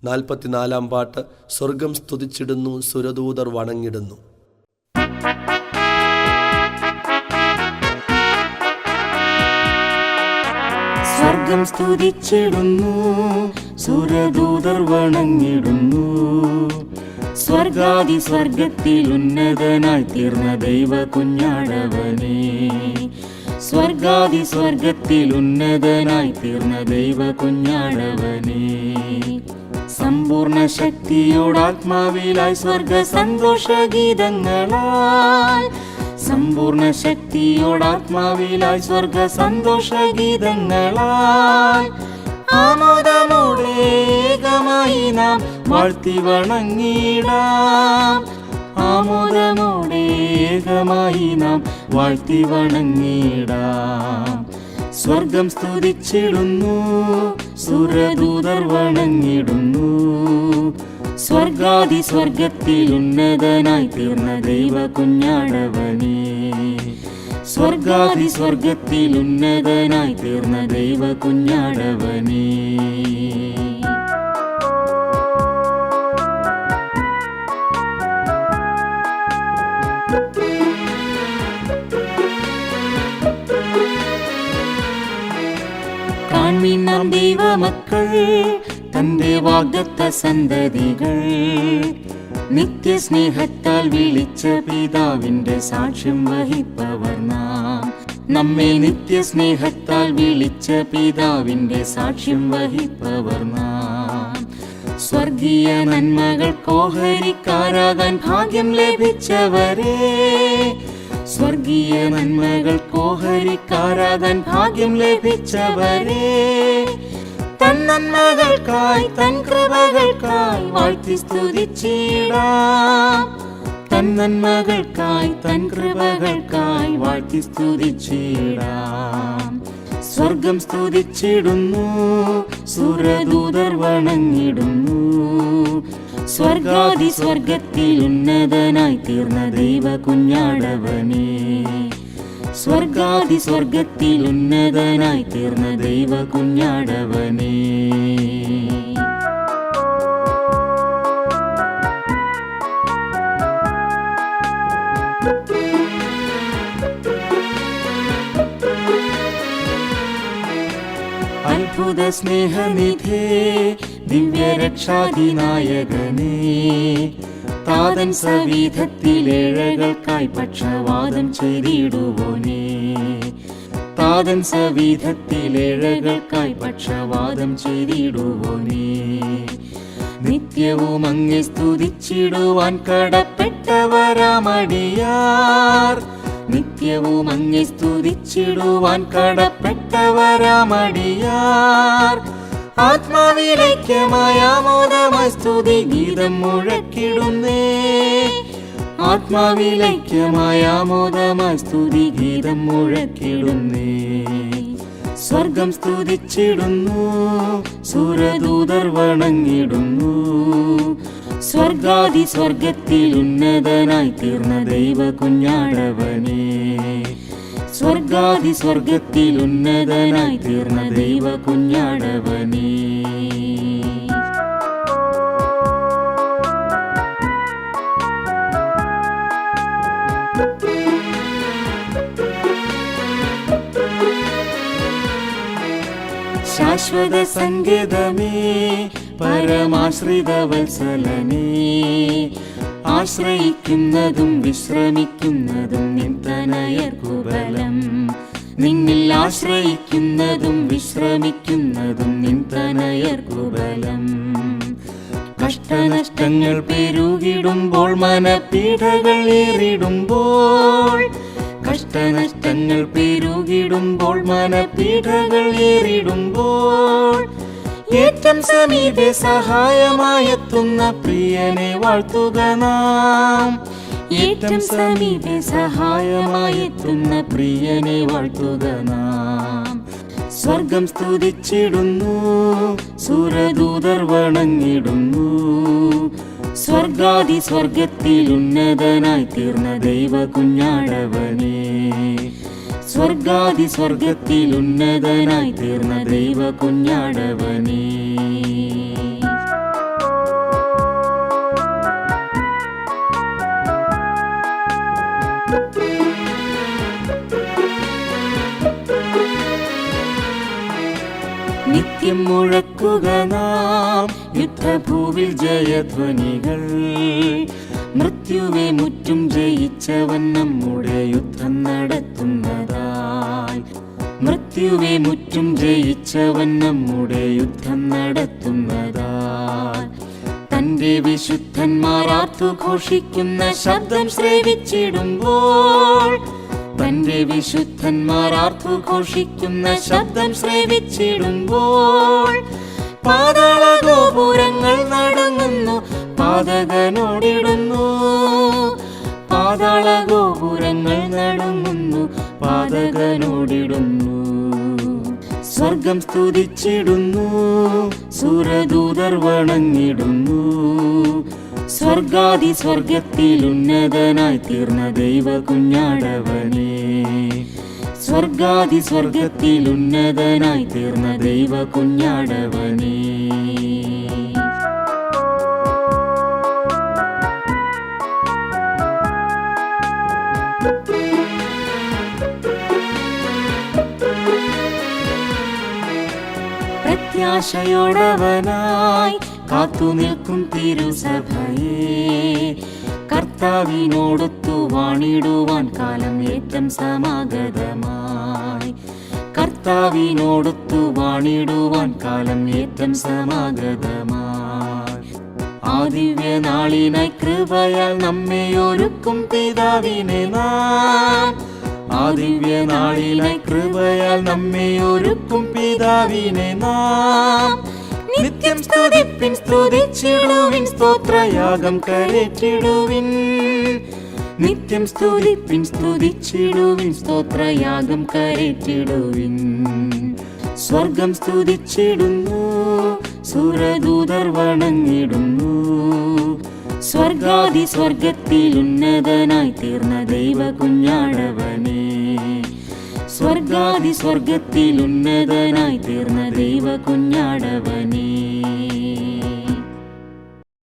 44 പാട്ട്. സ്വർഗം സ്തുതിച്ചിടുന്നു, സുരദൂതർ വണങ്ങിടുന്നു. സ്വർഗം സ്തുതിച്ചിടുന്നു, സുരദൂതർ വണങ്ങിടുന്നു. സ്വർഗാദി സ്വർഗത്തിൽ ഉന്നതനായി തീർന്ന ദൈവ കുഞ്ഞാടവനെ. സ്വർഗാദി സ്വർഗത്തിൽ ഉന്നതനായി തീർന്ന ദൈവ കുഞ്ഞാടവനെ. സമ്പൂർണ്ണ ശക്തിയോടാത്മാവിലായി സ്വർഗ സന്തോഷഗീതങ്ങളാൽ. സമ്പൂർണ്ണ ശക്തിയോടാത്മാവിലായി സ്വർഗ സന്തോഷഗീതങ്ങളാൽ. ആമോദമോടെ ഏകമായി നാം വാഴ്ത്തി വണങ്ങിടാം. ആമോദമോടെ ഏകമായി നാം വാഴ്ത്തി വണങ്ങിടാം. സ്വർഗം സ്തുതിച്ചിടുന്നു, സുരദൂതർ വണങ്ങിടുന്നു. സ്വർഗാദി സ്വർഗത്തിൽ ഉന്നതനായി തീർന്ന ദൈവ കുഞ്ഞാടവനെ. സ്വർഗാദി സ്വർഗത്തിൽ ഉന്നതനായി തീർന്ന ദൈവ കുഞ്ഞാടവനെ. കാൺമീൻ നാം ദൈവമക്കൾ, തന്റെ വാഗ്ദത്ത സന്തതികൾ. നിത്യസ്നേഹത്താൽ വിളിച്ച പിതാവിന്റെ സാക്ഷ്യം വഹിപ്പവർ നാം. നമ്മെ നിത്യസ്നേഹത്താൽ വിളിച്ച പിതാവിന്റെ സാക്ഷ്യം വഹിപ്പവർ നാം. സ്വർഗീയ നന്മകൾ കോഹരിക്കാരാകാൻ ഭാഗ്യം ലഭിച്ചവരെ. സ്വർഗീയ നന്മകൾ കോഹരിക്കാരാകാൻ ഭാഗ്യം ലഭിച്ചവരെ. തൻ നന്മകൾക്കായി തൻ കൃപകൾക്കായി വാഴ്ത്തി സ്തുതിച്ചിടാം. തൻ നന്മകൾക്കായി തൻ കൃപകൾക്കായി വാഴ്ത്തി സ്തുതിച്ചിടാം. സ്വർഗം സ്തുതിച്ചിടുന്നു, സുരദൂതർ വണങ്ങിടുന്നു. സ്വർഗാദി സ്വർഗത്തിൽ ഉന്നതനായി തീർന്ന ദൈവ കുഞ്ഞാടവനെ. സ്വർഗാദി സ്വർഗത്തിൽ ഉന്നതനായി തീർന്ന ദൈവ കുഞ്ഞാടവനെ. അത്ഭുത സ്നേഹനിധേ, ദിവ്യരക്ഷാധിനായകനേ. താതൻ സവിധത്തിലേഴകൾക്കായി പക്ഷവാദം ചെയ്തിടുവോനേ. താതൻ സവിധത്തിലേഴകൾക്കായി പക്ഷവാദം ചെയ്തിടുവോനേ. നിത്യവും അങ്ങെ സ്തുതിച്ചിടുവാൻ കടപ്പെട്ടവരാമടിയാർ. നിത്യവും അങ്ങെ സ്തുതിച്ചിടുവാൻ കടപ്പെട്ടവരാമടിയാർ. ആത്മാവിലൈക്യമായ ആമോദമായി സ്തുതി ഗീതം മുഴക്കിടുന്നേ. ആത്മാവിലൈക്യമായ ആമോദമായി സ്തുതി ഗീതം മുഴക്കിടുന്നേ. സ്വർഗം സ്തുതിച്ചിടുന്നു, സുരദൂതർ വണങ്ങിടുന്നു. സ്വർഗാദി സ്വർഗത്തിൽ ഉന്നതനായി തീർന്ന ദൈവ കുഞ്ഞാടവനെ. സ്വർഗാദി സ്വർഗത്തിൽ ഉന്നതനായി തീർന്ന ദൈവ കുഞ്ഞാടവനെ. ശാശ്വത സങ്കേതമേ, പരമാശ്രിത വത്സലനേ. ആശ്രയിക്കുന്നതും വിശ്രമിക്കുന്നതും നിൻ തനയർക്കുബലം. നിന്നിൽ ആശ്രയിക്കുന്നതും വിശ്രമിക്കുന്നതും നിൻ തനയർക്കുബലം. കഷ്ടനഷ്ടങ്ങൾ പെരുകിടുമ്പോൾ, മനപീഠകൾ ഏറിടുമ്പോൾ. കഷ്ടനഷ്ടങ്ങൾ പെരുകിടുമ്പോൾ, മനപീഠകൾ ഏറിടുമ്പോൾ. ഏറ്റം സമീപെ സഹായമായെത്തുന്ന പ്രിയനെ വാഴ്ത്തുക നാം. ഏറ്റം സമീപെ സഹായമായെത്തുന്ന പ്രിയനെ വാഴ്ത്തുക നാം. സ്വർഗം സ്തുതിച്ചിടുന്നു, സുരദൂതർ വണങ്ങിടുന്നു. സ്വർഗാദി സ്വർഗത്തിൽ ഉന്നതനായി തീർന്ന ദൈവ കുഞ്ഞാടവനെ. സ്വർഗാദി സ്വർഗത്തിൽ ഉന്നതനായി തീർന്ന ദൈവ കുഞ്ഞാടവനെ. നിത്യം മുഴക്കുക നാം യുദ്ധഭൂവിൽ ജയധ്വനികൾ. മൃത്യുവെ മുറ്റും ജയിച്ചവൻ നമ്മുടെ യുദ്ധം നടത്തുന്നതായി. മൃത്യുവെ മുറ്റും ജയിച്ചവൻ നമ്മുടെ യുദ്ധം നടത്തുന്നതായി. തന്റെ വിശുദ്ധന്മാർ ആർത്തുഘോഷിക്കുന്ന ശബ്ദം ശ്രവിച്ചിടുമ്പോൾ, തന്റെ വിശുദ്ധന്മാർ ആർത്തുഘോഷിക്കുന്ന ശബ്ദം ശ്രവിച്ചിടുമ്പോൾ, പാതാള ഗോപുരങ്ങൾ നടുങ്ങുന്നു, പാതകനോടിടുന്നു. പാതാള ഗോപുരങ്ങൾ നടുങ്ങുന്നു, പാതകനോടിടുന്നു. സ്വർഗം സ്തുതിച്ചിടുന്നു, സുരദൂതർ വണങ്ങിടുന്നു. സ്വർഗാദി സ്വർഗത്തിൽ ഉന്നതനായി തീർന്ന ദൈവ കുഞ്ഞാടവനേ. സ്വർഗാദി സ്വർഗത്തിൽ ഉന്നതനായി തീർന്ന ദൈവ കുഞ്ഞാടവനേ. പ്രത്യാശയോടവനായി കാത്തുനിൽക്കും തിരുസഭയെ, കർത്താവിനോടൊത്തു വാണിടുവാൻ കാലം ഏറ്റം സമാഗതമായി. കർത്താവിനോടൊത്തു വാണിടുവാൻ കാലം ഏറ്റം സമാഗതമായി. ആ ദിവ്യനാളിനായി കൃപയാൽ നമ്മെ ഒരുക്കും പിതാവിനെ നാം. ആ ദിവ്യനാളിനായി കൃപയാൽ നമ്മെ ഒരുക്കും പിതാവിനെ നാം. നിത്യം സ്തുതിപ്പിൻ, സ്തുതിച്ചിടുവിൻ, സ്തോത്രയാഗം കരേറ്റിടുവിൻ. നിത്യം സ്തുതിപ്പിൻ, സ്തുതിച്ചിടുവിൻ, സ്തോത്രയാഗം കരേറ്റിടുവിൻ. സ്വർഗം സ്തുതിച്ചിടുന്നു, സുരദൂതർ വണങ്ങിടുന്നു. സ്വർഗാദി സ്വർഗത്തിൽ ഉന്നതനായി തീർന്ന ദൈവ കുഞ്ഞാടവനേ. സ്വർഗാദി സ്വർഗത്തിൽ ഉന്നതനായി തീർന്ന ദൈവ കുഞ്ഞാടവനേ.